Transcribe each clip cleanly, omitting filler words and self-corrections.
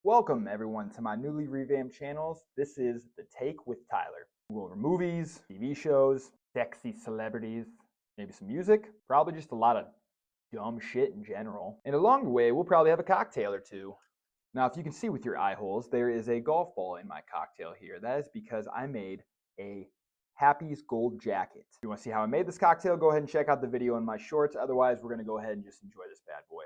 Welcome everyone to my newly revamped channels. This is The Take with Tyler. We'll go over movies, TV shows, sexy celebrities, maybe some music, probably just a lot of dumb shit in general. And along the way, we'll probably have a cocktail or two. Now, if you can see with your eye holes, there is a golf ball in my cocktail here. That is because I made a Happy's Gold Jacket. If you want to see how I made this cocktail, go ahead and check out the video in my shorts. Otherwise, we're going to go ahead and just enjoy this bad boy.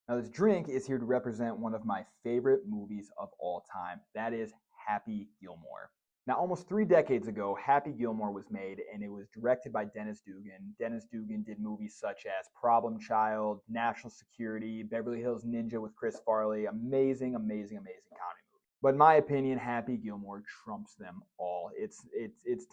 Now, this drink is here to represent one of my favorite movies of all time. That is Happy Gilmore. Now, almost 3 decades ago, Happy Gilmore was made, and it was directed by Dennis Dugan. Dennis Dugan did movies such as Problem Child, National Security, Beverly Hills Ninja with Chris Farley. Amazing, amazing, amazing comedy movie. But in my opinion, Happy Gilmore trumps them all. It's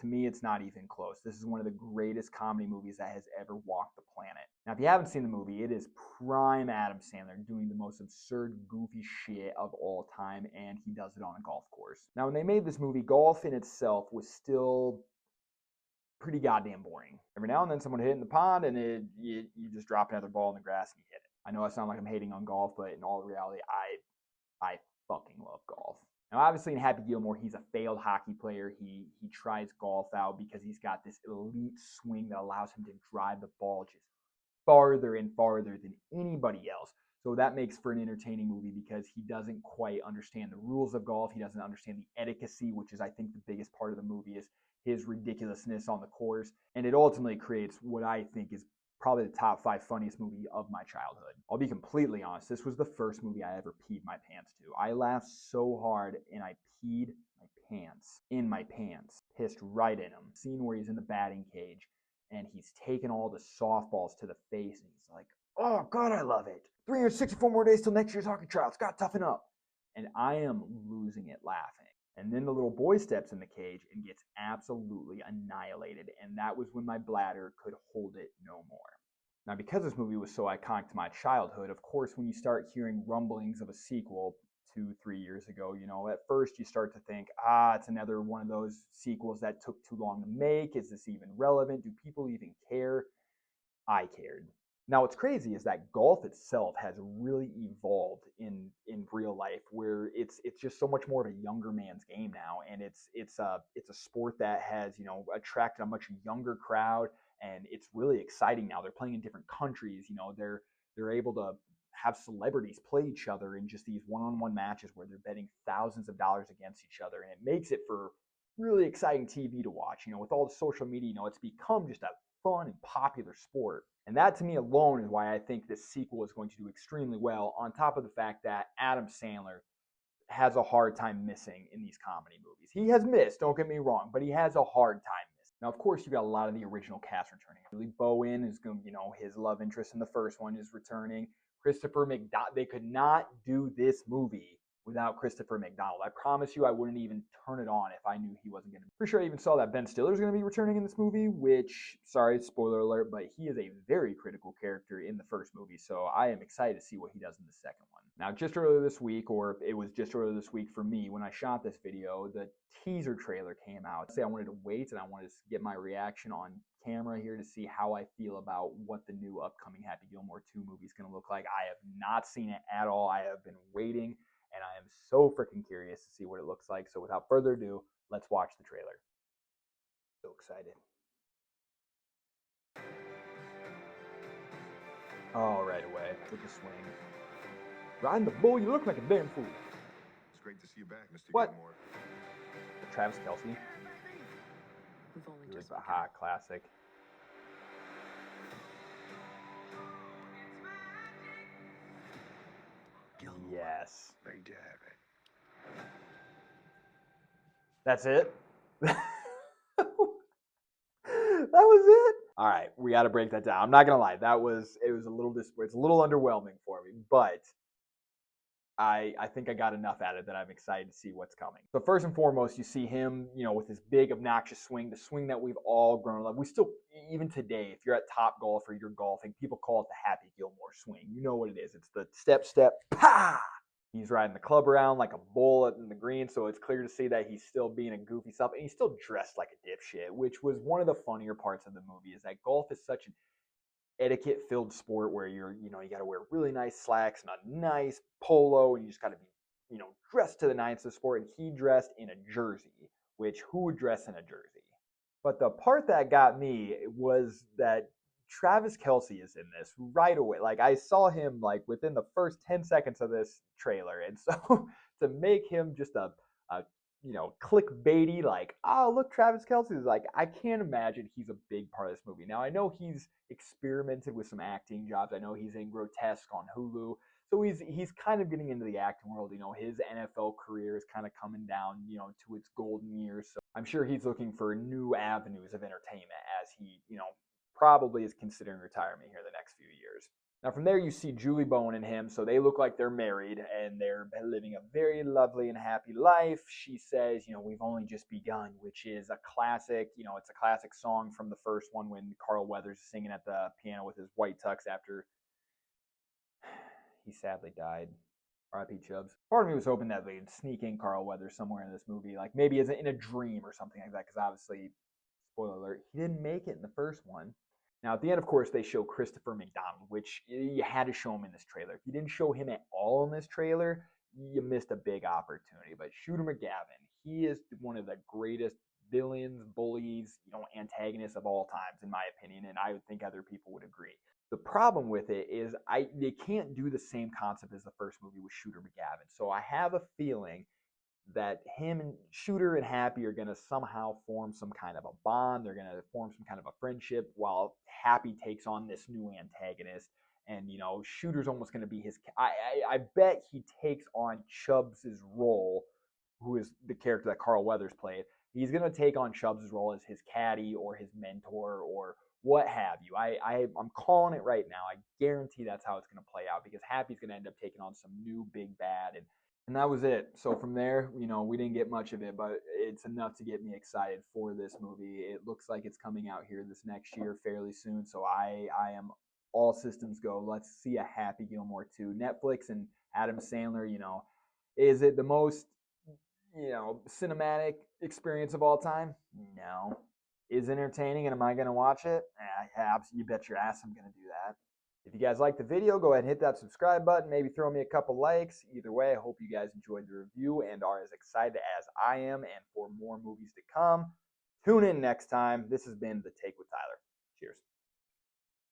to me, it's not even close. This is one of the greatest comedy movies that has ever walked the planet. Now, if you haven't seen the movie, it is prime Adam Sandler doing the most absurd, goofy shit of all time, and he does it on a golf course. Now, when they made this movie, golf in itself was still pretty goddamn boring. Every now and then someone hit it in the pond, and you just drop another ball in the grass and you hit it. I know I sound like I'm hating on golf, but in all reality, I fucking love golf. Now, obviously, in Happy Gilmore, he's a failed hockey player. He tries golf out because he's got this elite swing that allows him to drive the ball just farther and farther than anybody else. So that makes for an entertaining movie because he doesn't quite understand the rules of golf. He doesn't understand the etiquette, which is, I think, the biggest part of the movie is his ridiculousness on the course. And it ultimately creates what I think is probably the top 5 funniest movie of my childhood. I'll be completely honest, this was the first movie I ever peed my pants to. I laughed so hard and I peed my pants in my pants. Pissed right in him. Scene where he's in the batting cage and he's taking all the softballs to the face and he's like, oh God, I love it. 364 more days till next year's hockey trials. Gotta toughen up. And I am losing it laughing. And then the little boy steps in the cage and gets absolutely annihilated. And that was when my bladder could hold it no more. Now, because this movie was so iconic to my childhood, of course, when you start hearing rumblings of a sequel 2-3 years ago, at first you start to think, it's another one of those sequels that took too long to make. Is this even relevant? Do people even care? I cared. Now, what's crazy is that golf itself has really evolved in real life, where it's just so much more of a younger man's game now, and it's a sport that has attracted a much younger crowd, and it's really exciting now. They're playing in different countries. They're able to have celebrities play each other in just these one-on-one matches where they're betting thousands of dollars against each other, and it makes it for really exciting TV to watch. With all the social media, it's become just a fun and popular sport. And that to me alone is why I think this sequel is going to do extremely well, on top of the fact that Adam Sandler has a hard time missing in these comedy movies. He has missed, don't get me wrong, but he has a hard time missing. Now, of course, you've got a lot of the original cast returning. Billy Bowen is going, his love interest in the first one is returning. Christopher McDonald. They could not do this movie without Christopher McDonald. I promise you I wouldn't even turn it on if I knew he wasn't going to be. Pretty sure I even saw that Ben Stiller's going to be returning in this movie, which, sorry, spoiler alert, but he is a very critical character in the first movie, so I am excited to see what he does in the second one. Now, just earlier this week, or it was just earlier this week for me, when I shot this video, the teaser trailer came out. I wanted to wait and I wanted to get my reaction on camera here to see how I feel about what the new upcoming Happy Gilmore 2 movie is going to look like. I have not seen it at all. I have been waiting, and I am so freaking curious to see what it looks like. So without further ado, let's watch the trailer. So excited. Oh, right away with the swing. Riding the bull, you look like a damn fool. It's great to see you back, Mr. What? Gilmore. Travis Kelce. We've only It was just a hot classic. Gilmore. Yes. There you have it. That's it? That was it? All right, we got to break that down. I'm not going to lie. It was a little it's a little underwhelming for me, but I think I got enough at it that I'm excited to see what's coming. So first and foremost, you see him, with his big obnoxious swing, the swing that we've all grown up. We still, even today, if you're at Top Golf or you're golfing, people call it the Happy Gilmore swing. You know what it is. It's the step, pa! He's riding the club around like a bull in the green, so it's clear to see that he's still being a goofy self, and he's still dressed like a dipshit, which was one of the funnier parts of the movie, is that golf is such an etiquette-filled sport where you got to wear really nice slacks and a nice polo, and you just got to be, dressed dressed to the nines of sport, and he dressed in a jersey, which who would dress in a jersey? But the part that got me was that Travis Kelce is in this right away. Like I saw him like within the first 10 seconds of this trailer. And so to make him just a clickbaity, like, oh, look, Travis Kelce is like, I can't imagine he's a big part of this movie. Now, I know he's experimented with some acting jobs. I know he's in Grotesque on Hulu. So he's kind of getting into the acting world. His NFL career is kind of coming down, to its golden years. So I'm sure he's looking for new avenues of entertainment as he, probably is considering retirement here the next few years. Now, from there, you see Julie Bowen and him. So they look like they're married and they're living a very lovely and happy life. She says, we've only just begun, which is a classic, it's a classic song from the first one when Carl Weathers is singing at the piano with his white tux after he sadly died. R.I.P. Chubbs. Part of me was hoping that they'd sneak in Carl Weathers somewhere in this movie, like maybe as in a dream or something like that, because obviously, spoiler alert, he didn't make it in the first one. Now, at the end, of course, they show Christopher McDonald, which you had to show him in this trailer. If you didn't show him at all in this trailer, you missed a big opportunity. But Shooter McGavin, he is one of the greatest villains, bullies, antagonists of all times, in my opinion, and I would think other people would agree. The problem with it is they can't do the same concept as the first movie with Shooter McGavin. So I have a feeling that him and Shooter and Happy are going to somehow form some kind of a bond. They're going to form some kind of a friendship while Happy takes on this new antagonist. And, Shooter's almost going to be his... I bet he takes on Chubbs' role, who is the character that Carl Weathers played. He's going to take on Chubbs' role as his caddy or his mentor or what have you. I'm calling it right now. I guarantee that's how it's going to play out because Happy's going to end up taking on some new big bad. And that was it. So from there, we didn't get much of it, but it's enough to get me excited for this movie. It looks like it's coming out here this next year fairly soon. So I am all systems go. Let's see a Happy Gilmore 2. Netflix and Adam Sandler, is it the most, cinematic experience of all time? No. Is it entertaining and am I going to watch it? You bet your ass I'm going to do that. If you guys like the video, go ahead and hit that subscribe button. Maybe throw me a couple likes. Either way, I hope you guys enjoyed the review and are as excited as I am and for more movies to come. Tune in next time. This has been The Take with Tyler. Cheers.